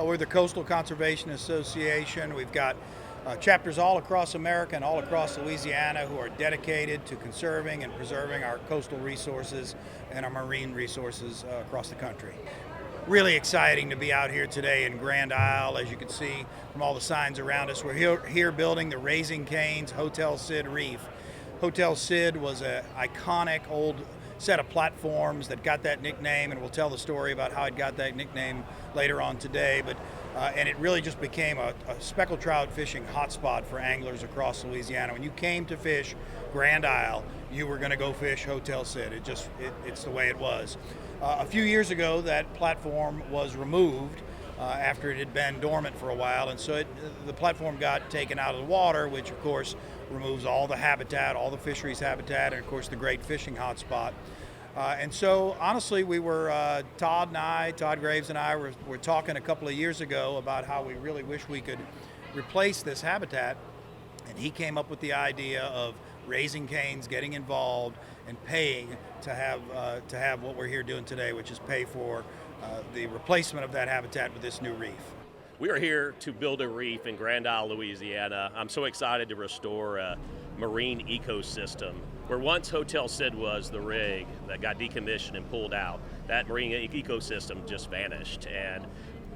We're the Coastal Conservation Association. We've got chapters all across America and all across Louisiana who are dedicated to conserving and preserving our coastal resources and our marine resources across the country. Really exciting to be out here today in Grand Isle. As you can see from all the signs around us, we're here building the Raising Cane's Hotel Sid Reef. Hotel Sid was an iconic old set of platforms that got that nickname, and we'll tell the story about how it got that nickname later on today. And it really just became a speckled trout fishing hotspot for anglers across Louisiana. When you came to fish Grand Isle, you were going to go fish Hotel Sid. It's the way it was. A few years ago, that platform was removed after it had been dormant for a while, and so the platform got taken out of the water, which of course removes all the habitat, all the fisheries habitat, and of course the great fishing hotspot. And so honestly, we were, Todd Graves and I were talking a couple of years ago about how we really wish we could replace this habitat, and he came up with the idea of Raising Cane's getting involved and paying to have what we're here doing today, which is pay for the replacement of that habitat with this new reef. We are here to build a reef in Grand Isle, Louisiana. I'm so excited to restore a marine ecosystem. Where once Hotel Sid was the rig that got decommissioned and pulled out, that marine ecosystem just vanished. And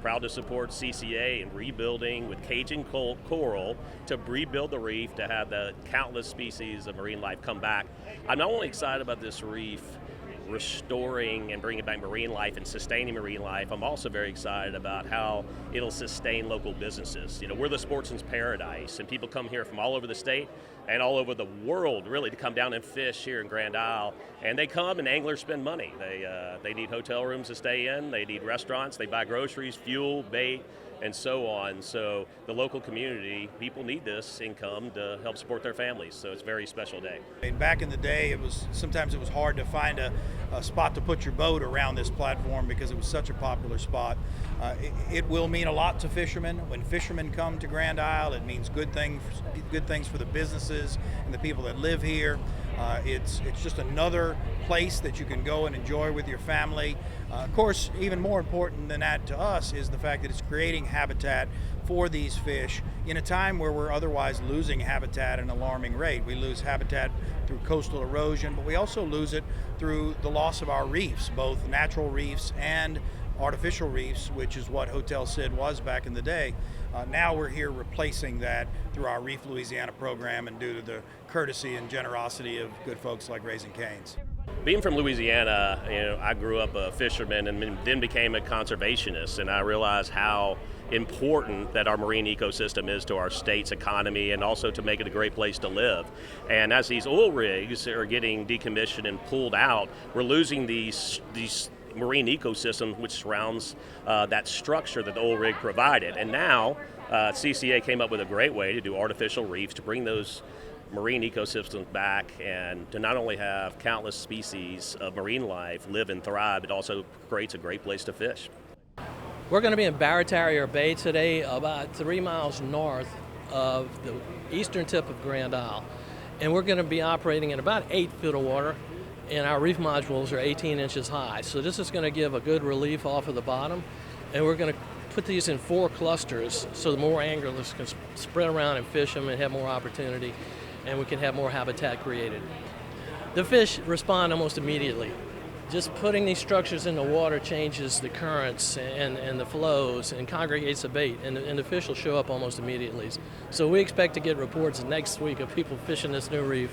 proud to support CCA in rebuilding with Cajun coral to rebuild the reef, to have the countless species of marine life come back. I'm not only excited about this reef restoring and bringing back marine life and sustaining marine life, I'm also very excited about how it'll sustain local businesses. You know, we're the sportsman's paradise, and people come here from all over the state and all over the world, really, to come down and fish here in Grand Isle. And they come, and anglers spend money. They need hotel rooms to stay in, they need restaurants, they buy groceries, fuel, bait, and so on. So the local community, people need this income to help support their families. So it's a very special day. And back in the day, sometimes it was hard to find a spot to put your boat around this platform because it was such a popular spot. It will mean a lot to fishermen. When fishermen come to Grand Isle, it means good things for the businesses and the people that live here. It's just another place that you can go and enjoy with your family. Of course, even more important than that to us is the fact that it's creating habitat for these fish in a time where we're otherwise losing habitat at an alarming rate. We lose habitat through coastal erosion, but we also lose it through the loss of our reefs, both natural reefs and artificial reefs, which is what Hotel Sid was back in the day. Now we're here replacing that through our Reef Louisiana program and due to the courtesy and generosity of good folks like Raising Cane's. Being from Louisiana, I grew up a fisherman and then became a conservationist, and I realized how important that our marine ecosystem is to our state's economy and also to make it a great place to live. And as these oil rigs are getting decommissioned and pulled out, we're losing these marine ecosystem which surrounds that structure that the oil rig provided. And now CCA came up with a great way to do artificial reefs to bring those marine ecosystems back and to not only have countless species of marine life live and thrive, it also creates a great place to fish. We're going to be in Barataria Bay today, about 3 miles north of the eastern tip of Grand Isle. And we're going to be operating in about 8 feet of water, and our reef modules are 18 inches high. So this is going to give a good relief off of the bottom, and we're going to put these in 4 clusters so the more anglers can spread around and fish them and have more opportunity, and we can have more habitat created. The fish respond almost immediately. Just putting these structures in the water changes the currents and the flows and congregates the bait, and the fish will show up almost immediately. So we expect to get reports next week of people fishing this new reef.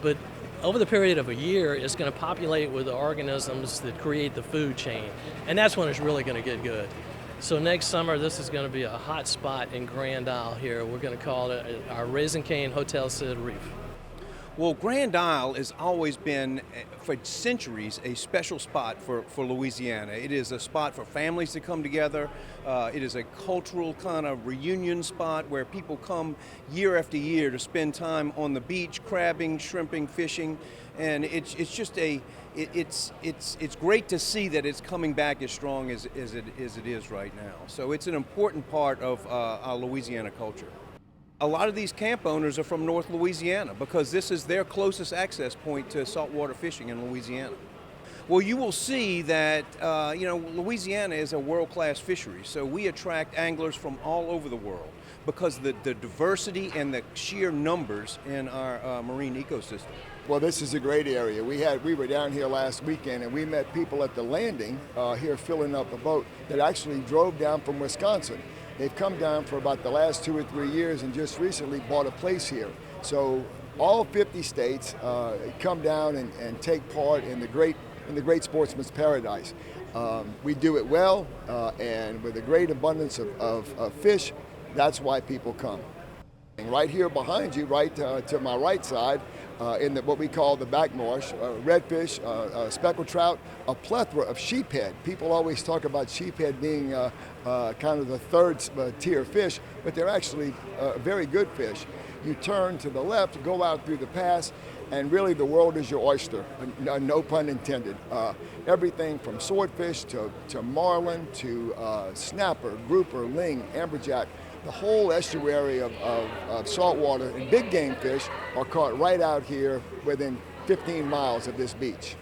But over the period of a year, it's going to populate with the organisms that create the food chain, and that's when it's really going to get good. So next summer, this is going to be a hot spot in Grand Isle here. We're going to call it our Raising Cane Hotel Sid Reef. Well, Grand Isle has always been, for centuries, a special spot for Louisiana. It is a spot for families to come together. It is a cultural kind of reunion spot where people come year after year to spend time on the beach, crabbing, shrimping, fishing, and it's just it's great to see that it's coming back as strong as it is right now. So it's an important part of our Louisiana culture. A lot of these camp owners are from North Louisiana because this is their closest access point to saltwater fishing in Louisiana. Well, you will see that, Louisiana is a world-class fishery, so we attract anglers from all over the world because the diversity and the sheer numbers in our marine ecosystem. Well, this is a great area. We were down here last weekend and we met people at the landing here filling up a boat that actually drove down from Wisconsin. They've come down for about the last 2 or 3 years and just recently bought a place here. So all 50 states come down and take part in the great sportsman's paradise. We do it well and with a great abundance of fish. That's why people come. Right here behind you, right to my right side, in what we call the backmarsh, redfish, speckled trout, a plethora of sheephead. People always talk about sheephead being kind of the third tier fish, but they're actually very good fish. You turn to the left, go out through the pass, and really the world is your oyster, no pun intended. Everything from swordfish to marlin to snapper, grouper, ling, amberjack. The whole estuary of saltwater and big game fish are caught right out here within 15 miles of this beach.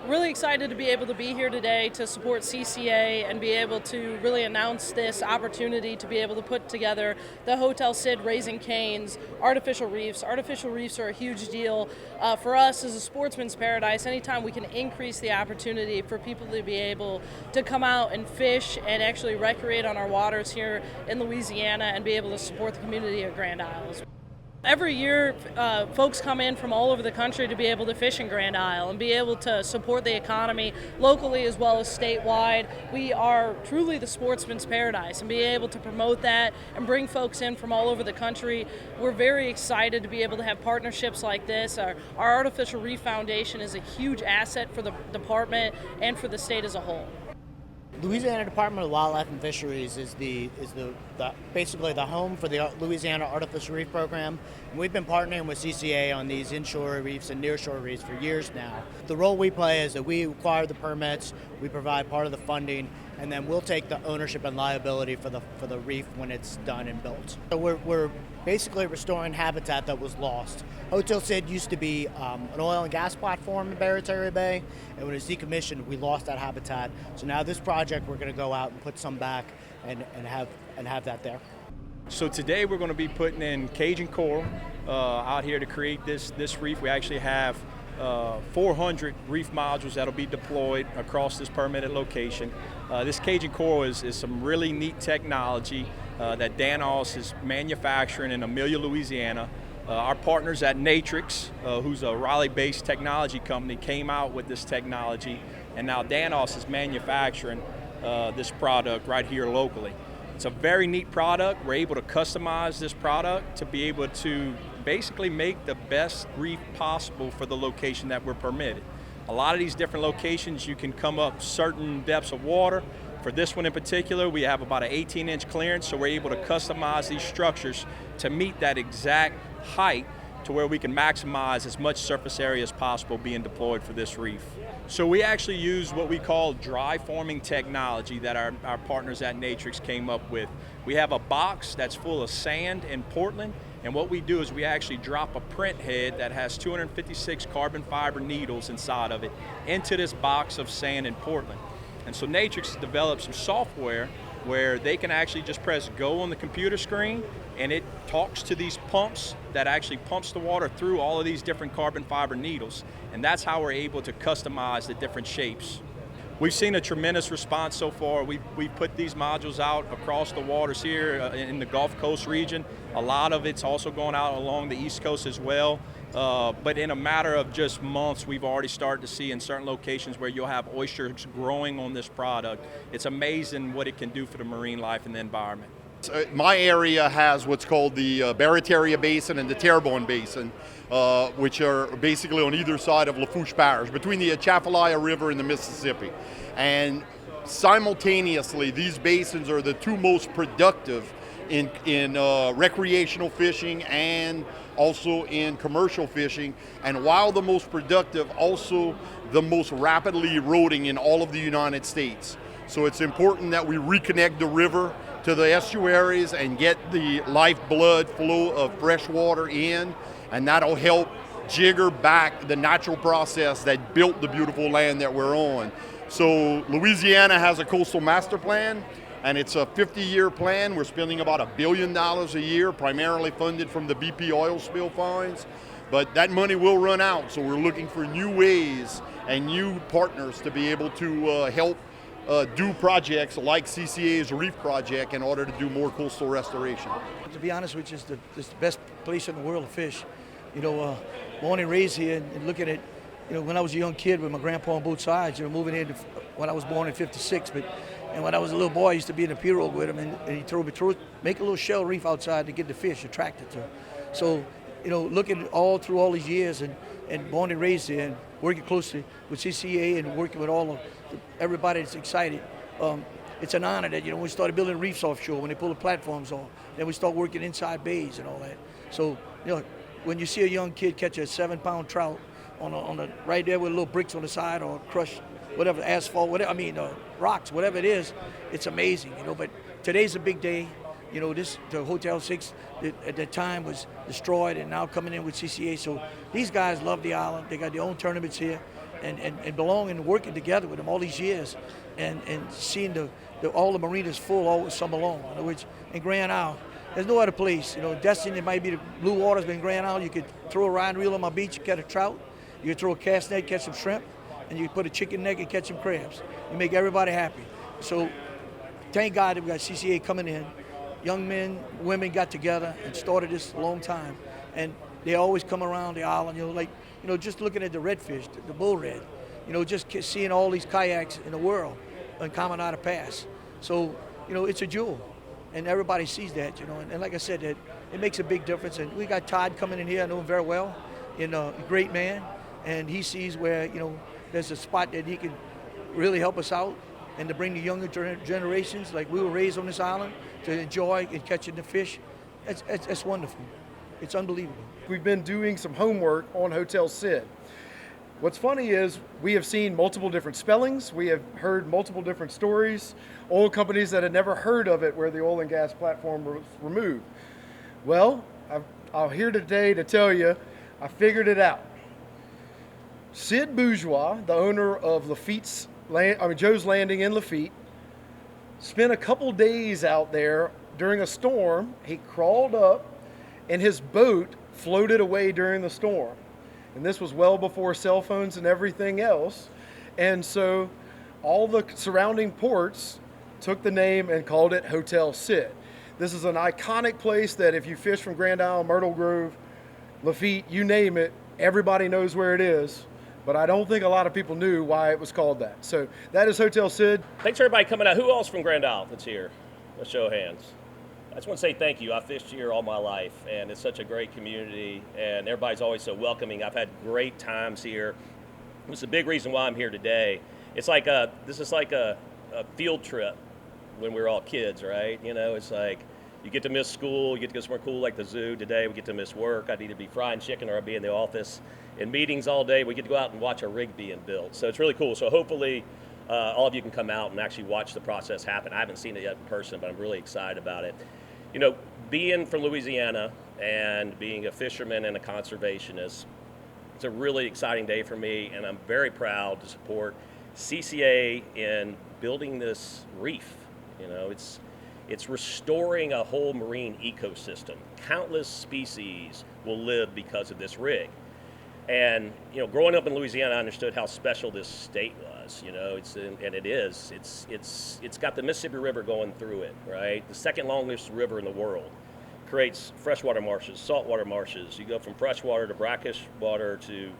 Really excited to be able to be here today to support CCA and be able to really announce this opportunity to be able to put together the Hotel Sid Raising Cane's artificial reefs. Artificial reefs are a huge deal for us as a sportsman's paradise. Anytime we can increase the opportunity for people to be able to come out and fish and actually recreate on our waters here in Louisiana and be able to support the community of Grand Isles. Every year, folks come in from all over the country to be able to fish in Grand Isle and be able to support the economy locally as well as statewide. We are truly the sportsman's paradise, and be able to promote that and bring folks in from all over the country. We're very excited to be able to have partnerships like this. Our Artificial Reef Foundation is a huge asset for the department and for the state as a whole. Louisiana Department of Wildlife and Fisheries is basically the home for the Louisiana Artificial Reef Program. And we've been partnering with CCA on these inshore reefs and nearshore reefs for years now. The role we play is that we acquire the permits, we provide part of the funding, and then we'll take the ownership and liability for the reef when it's done and built. So we're basically restoring habitat that was lost. Hotel Sid used to be an oil and gas platform in Barataria Bay, and when it was decommissioned, we lost that habitat. So now this project, we're going to go out and put some back and have that there. So today we're going to be putting in Cajun coral out here to create this reef. We actually have 400 reef modules that'll be deployed across this permitted location. This Cajun coral is some really neat technology that Danos is manufacturing in Amelia, Louisiana. Our partners at Natrix, who's a Raleigh-based technology company, came out with this technology, and now Danos is manufacturing this product right here locally. It's a very neat product. We're able to customize this product to be able to basically make the best reef possible for the location that we're permitted. A lot of these different locations, you can come up certain depths of water. For this one in particular, we have about an 18-inch clearance, so we're able to customize these structures to meet that exact height to where we can maximize as much surface area as possible being deployed for this reef. So we actually use what we call dry forming technology that our partners at Natrix came up with. We have a box that's full of sand in Portland, and what we do is we actually drop a print head that has 256 carbon fiber needles inside of it into this box of sand in Portland. And so Natrix has developed some software where they can actually just press go on the computer screen, and it talks to these pumps that actually pumps the water through all of these different carbon fiber needles. And that's how we're able to customize the different shapes. We've seen a tremendous response so far. We've put these modules out across the waters here in the Gulf Coast region. A lot of it's also going out along the East Coast as well. But in a matter of just months, we've already started to see in certain locations where you'll have oysters growing on this product. It's amazing what it can do for the marine life and the environment. My area has what's called the Barataria Basin and the Terrebonne Basin, which are basically on either side of Lafourche Parish, between the Atchafalaya River and the Mississippi. And simultaneously, these basins are the two most productive in recreational fishing and also in commercial fishing, and while the most productive, also the most rapidly eroding in all of the United States. So it's important that we reconnect the river to the estuaries and get the lifeblood flow of fresh water in, and that'll help jigger back the natural process that built the beautiful land that we're on. So Louisiana has a coastal master plan, and it's a 50-year plan. We're spending about $1 billion a year, primarily funded from the BP oil spill fines. But that money will run out, so we're looking for new ways and new partners to be able to help do projects like CCA's Reef project in order to do more coastal restoration. To be honest with you, it's the best place in the world to fish. You know, born and raised here, and looking at, you know, when I was a young kid with my grandpa on both sides, you know, moving in when I was born in '56, and when I was a little boy, I used to be in the pirogue with him, and he told me, make a little shell reef outside to get the fish attracted to. So, you know, looking all through all these years and born and raised here and working closely with CCA and working with all of everybody that's excited, it's an honor that, you know, we started building reefs offshore when they pull the platforms off. Then we start working inside bays and all that. So, you know, when you see a young kid catch a 7-pound trout on a right there with little bricks on the side or crushed whatever, asphalt, whatever, rocks, whatever it is, it's amazing, you know. But today's a big day. You know, the Hotel 6 at that time was destroyed and now coming in with CCA. So these guys love the island. They got their own tournaments here and belonging and working together with them all these years and seeing all the marinas full all summer long. In other words, in Grand Isle, there's no other place. You know, Destiny, it might be the blue waters, but in Grand Isle, you could throw a rod and reel on my beach, catch a trout. You could throw a cast net, catch some shrimp, and you could put a chicken neck and catch some crabs. You make everybody happy. So thank God that we got CCA coming in. Young men, women got together and started this a long time, and they always come around the island. You know, like, you know, just looking at the redfish, the bull red, you know, just seeing all these kayaks in the world on Caminada Pass. So, you know, it's a jewel, and everybody sees that, you know. And like I said, that it makes a big difference. And we got Todd coming in here. I know him very well, and a great man, and he sees where, you know, there's a spot that he can really help us out and to bring the younger generations, like we were raised on this island, to enjoy and catching the fish. It's wonderful. It's unbelievable. We've been doing some homework on Hotel Sid. What's funny is we have seen multiple different spellings. We have heard multiple different stories. Oil companies that had never heard of it where the oil and gas platform was removed. Well, I'm here today to tell you I figured it out. Sid Bourgeois, the owner of Joe's Landing in Lafitte, spent a couple days out there during a storm. He crawled up and his boat floated away during the storm. And this was well before cell phones and everything else. And so all the surrounding ports took the name and called it Hotel Sid. This is an iconic place that if you fish from Grand Isle, Myrtle Grove, Lafitte, you name it, everybody knows where it is. But I don't think a lot of people knew why it was called that. So that is Hotel Sid. Thanks everybody coming out. Who else from Grand Isle that's here? Let's show of hands. I just want to say thank you. I fished here all my life, and it's such a great community, and everybody's always so welcoming. I've had great times here. It's a big reason why I'm here today. It's like this is like a field trip when we were all kids, right? You know, it's like you get to miss school, you get to go somewhere cool like the zoo. Today we get to miss work. I'd either be frying chicken or I'd be in the office in meetings all day. We get to go out and watch a rig being built. So it's really cool. So hopefully all of you can come out and actually watch the process happen. I haven't seen it yet in person, but I'm really excited about it. You know, being from Louisiana and being a fisherman and a conservationist, it's a really exciting day for me, and I'm very proud to support CCA in building this reef. You know, it's restoring a whole marine ecosystem. Countless species will live because of this rig. And, you know, growing up in Louisiana, I understood how special this state was. You know, it's got the Mississippi River going through it, right? The second longest river in the world. Creates freshwater marshes, saltwater marshes. You go from freshwater to brackish water to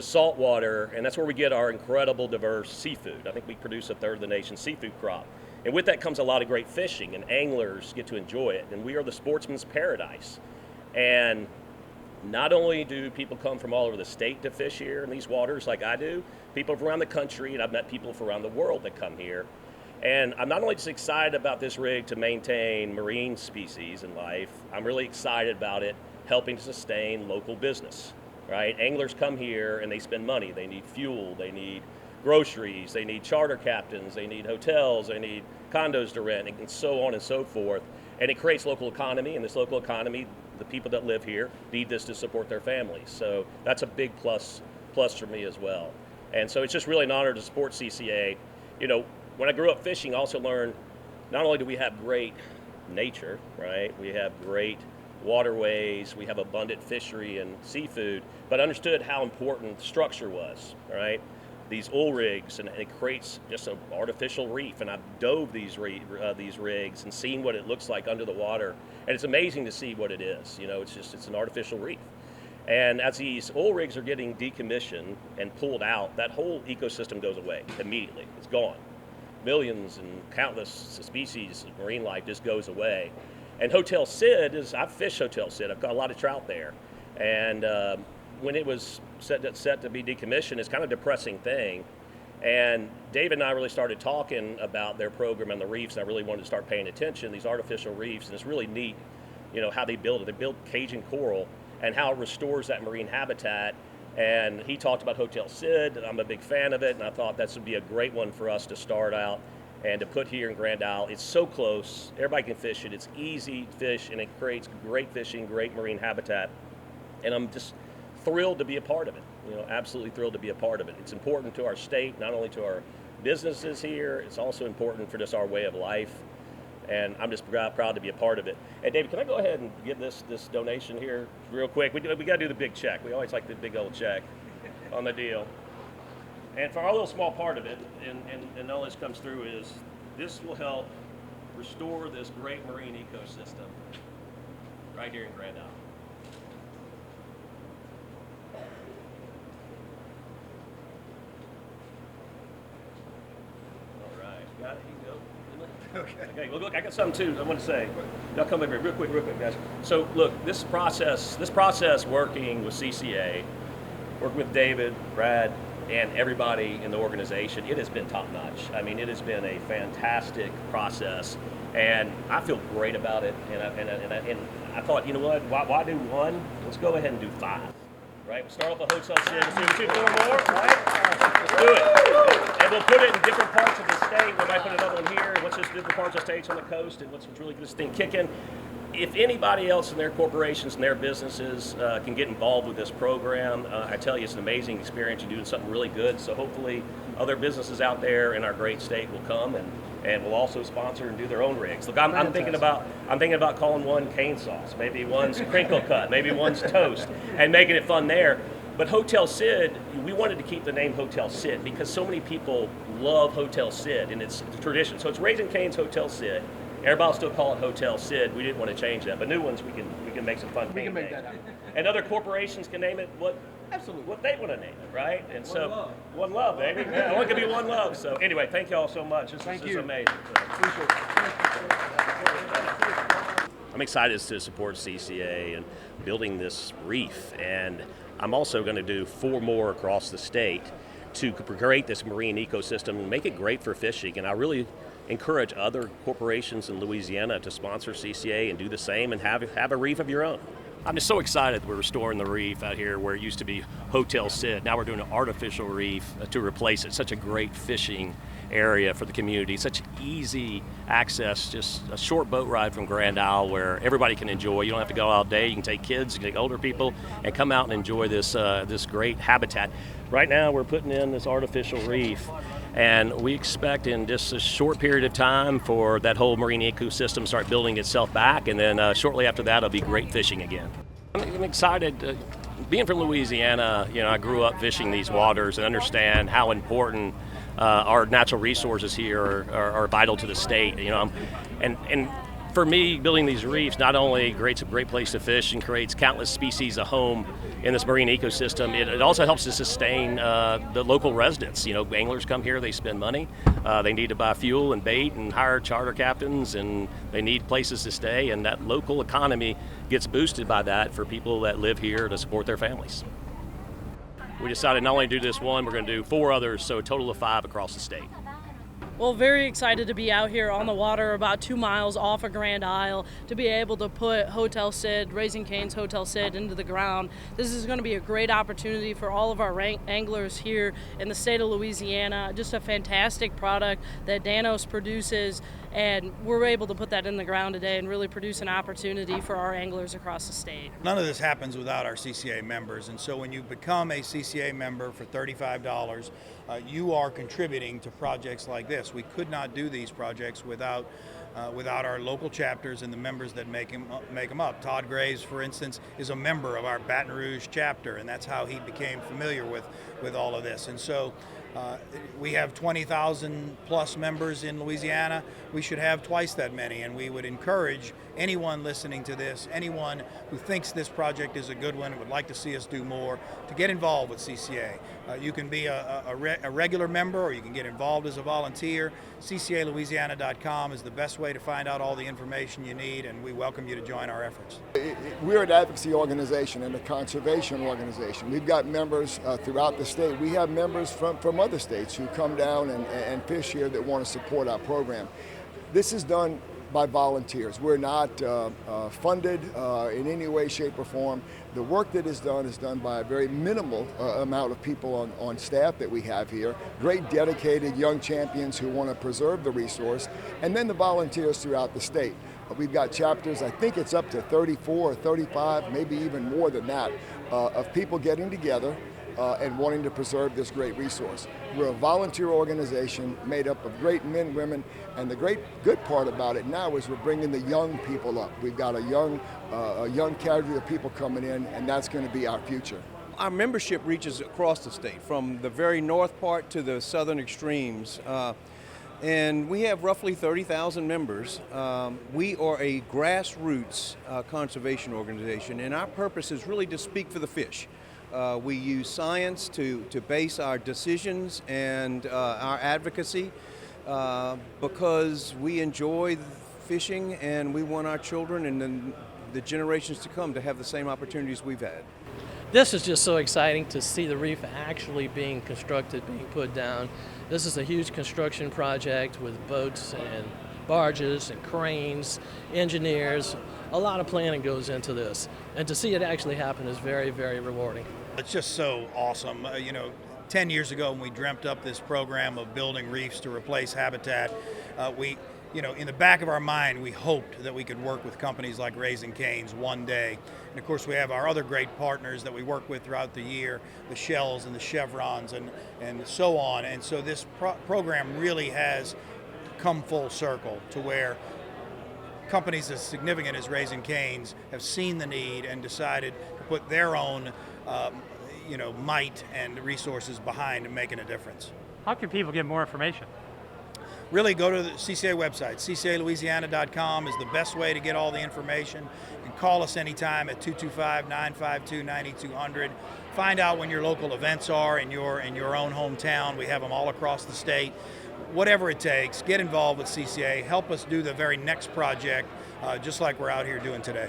saltwater, and that's where we get our incredible diverse seafood. I think we produce a third of the nation's seafood crop. And with that comes a lot of great fishing, and anglers get to enjoy it. And we are the sportsman's paradise. And not only do people come from all over the state to fish here in these waters like I do, people from around the country, and I've met people from around the world that come here. And I'm not only just excited about this rig to maintain marine species and life, I'm really excited about it helping to sustain local business, right? Anglers come here and they spend money. They need fuel, they need groceries, they need charter captains, they need hotels, they need condos to rent, and so on and so forth. And it creates local economy, and this local economy the people that live here need this to support their families. So that's a big plus for me as well. And so it's just really an honor to support CCA. You know, when I grew up fishing, I also learned not only do we have great nature, right? We have great waterways, we have abundant fishery and seafood, but understood how important structure was, right? These oil rigs, and it creates just an artificial reef, and I've dove these rigs and seen what it looks like under the water, and it's amazing to see what it is. You know, it's an artificial reef. And as these oil rigs are getting decommissioned and pulled out, that whole ecosystem goes away immediately. It's gone. Millions and countless species of marine life just goes away. And Hotel Sid I've fished Hotel Sid. I've got a lot of trout there. And when it was set to be decommissioned, it's kind of a depressing thing. And David and I really started talking about their program and the reefs, and I really wanted to start paying attention to these artificial reefs. And it's really neat, you know, how they build it. They build Cajun coral and how it restores that marine habitat. And he talked about Hotel Sid, and I'm a big fan of it, and I thought this would be a great one for us to start out and to put here in Grand Isle. It's so close, everybody can fish it, it's easy to fish, and it creates great fishing, great marine habitat. And I'm just thrilled to be a part of it, you know, absolutely thrilled to be a part of it. It's important to our state, not only to our businesses here, it's also important for just our way of life. And I'm just proud to be a part of it. And David, can I go ahead and give this donation here real quick? We got to do the big check. We always like the big old check on the deal. And for our little small part of it, and all this comes through, is this will help restore this great marine ecosystem right here in Grand Isle. All right, got it. Here you go. Okay, well, look, I got something too I want to say. Now come over here real quick, guys. So look, this process working with CCA, working with David, Brad, and everybody in the organization, it has been top notch. I mean, it has been a fantastic process, and I feel great about it. And I thought, you know what? Why do one? Let's go ahead and do 5. Right? We'll start off the Hotel Sid. Let's do 4 more. Right? Let's do it. And we'll put it in different parts of the state. We might put another one here. Let's just different parts of the states on the coast, and let's really get this thing kicking. If anybody else in their corporations and their businesses can get involved with this program, I tell you, it's an amazing experience. You're doing something really good. So hopefully other businesses out there in our great state will come and will also sponsor and do their own rigs. Look, I'm thinking about calling one cane sauce, maybe one's crinkle cut, maybe one's toast, and making it fun there. But Hotel Sid, we wanted to keep the name Hotel Sid because so many people love Hotel Sid, and it's the tradition. So it's Raising Cane's Hotel Sid. Everybody will still call it Hotel Sid. We didn't want to change that, but new ones we can make some fun. We can make that happen. And other corporations can name it what they want to name it, right? And one love, baby. Yeah, only can be one love. So anyway, thank you all so much. This is amazing. Appreciate it. I'm excited to support CCA and building this reef, and I'm also going to do 4 more across the state to create this marine ecosystem and make it great for fishing. And I really encourage other corporations in Louisiana to sponsor CCA and do the same and have a reef of your own. I'm just so excited we're restoring the reef out here where it used to be Hotel Sid. Now we're doing an artificial reef to replace it. Such a great fishing area for the community, such easy access, just a short boat ride from Grand Isle where everybody can enjoy. You don't have to go all day. You can take kids, you can take older people, and come out and enjoy this great habitat. Right now we're putting in this artificial reef, and we expect in just a short period of time for that whole marine ecosystem to start building itself back, and then shortly after that it'll be great fishing again. I'm excited. Being from Louisiana, you know, I grew up fishing these waters and understand how important our natural resources here are vital to the state. You know, and for me, building these reefs not only creates a great place to fish and creates countless species a home in this marine ecosystem, it also helps to sustain the local residents. You know, anglers come here, they spend money, they need to buy fuel and bait and hire charter captains, and they need places to stay, and that local economy gets boosted by that for people that live here to support their families. We decided not only to do this one, we're going to do 4 others, so a total of 5 across the state. Well, very excited to be out here on the water about 2 miles off of Grand Isle to be able to put Hotel Sid, Raising Cane's Hotel Sid, into the ground. This is going to be a great opportunity for all of our anglers here in the state of Louisiana. Just a fantastic product that Danos produces, and we're able to put that in the ground today and really produce an opportunity for our anglers across the state. None of this happens without our CCA members, and so when you become a CCA member for $35, you are contributing to projects like this. We could not do these projects without our local chapters and the members that make them up. Todd Graves, for instance, is a member of our Baton Rouge chapter, and that's how he became familiar with all of this. And so we have 20,000 plus members in Louisiana. We should have twice that many, and we would encourage anyone listening to this, anyone who thinks this project is a good one and would like to see us do more, to get involved with CCA. You can be a regular member, or you can get involved as a volunteer. CCALouisiana.com is the best way to find out all the information you need, and we welcome you to join our efforts. We're an advocacy organization and a conservation organization. We've got members throughout the state. We have members from other states who come down and fish here that want to support our program. This is done by volunteers. We're not funded in any way, shape, or form. The work that is done by a very minimal amount of people on staff that we have here. Great dedicated young champions who want to preserve the resource, and then the volunteers throughout the state. We've got chapters, I think it's up to 34 or 35, maybe even more than that, of people getting together and wanting to preserve this great resource. We're a volunteer organization made up of great men, women, and the good part about it now is we're bringing the young people up. We've got a young cadre of people coming in, and that's going to be our future. Our membership reaches across the state, from the very north part to the southern extremes. And we have roughly 30,000 members. We are a grassroots conservation organization, and our purpose is really to speak for the fish. We use science to base our decisions and our advocacy because we enjoy fishing, and we want our children and then the generations to come to have the same opportunities we've had. This is just so exciting to see the reef actually being constructed, being put down. This is a huge construction project with boats and barges and cranes, engineers. A lot of planning goes into this, and to see it actually happen is very, very rewarding. It's just so awesome. 10 years ago when we dreamt up this program of building reefs to replace habitat, in the back of our mind, we hoped that we could work with companies like Raising Cane's one day. And of course, we have our other great partners that we work with throughout the year, the Shells and the Chevrons and so on. And so this program really has come full circle to where companies as significant as Raising Cane's have seen the need and decided to put their own might and resources behind making a difference. How can people get more information? Really go to the CCA website. CCALouisiana.com is the best way to get all the information. You can call us anytime at 225-952-9200. Find out when your local events are in your own hometown. We have them all across the state. Whatever it takes, get involved with CCA. Help us do the very next project, just like we're out here doing today.